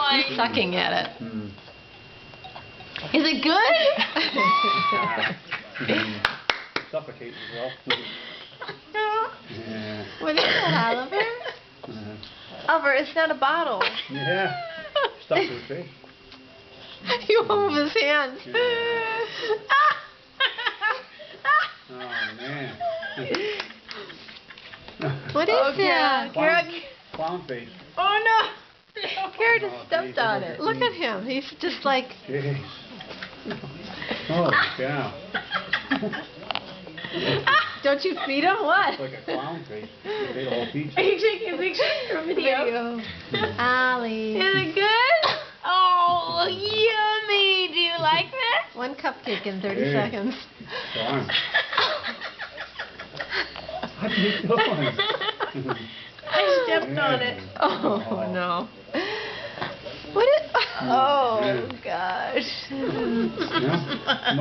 boy. Sucking at it. Mm. Is it good? Suffocate as well. Yeah. What is that, Oliver? Oliver, it's not a bottle. Yeah. Stuck to his face. You move his hand. Oh man. What is that? Clown face. Oh no. Kara just Oh, stepped geez, on it. Look at him. He's just like... Jeez. Oh cow. Don't you feed him? What? It's like a clown face. You ate a whole pizza. Are you taking a picture for video? Ollie. Is it good? Oh, yummy. Do you like this? One cupcake in 30 Hey. seconds. Darn. What are you doing? I stepped on it. Oh, no. What is... Oh, Yeah. gosh. Yeah.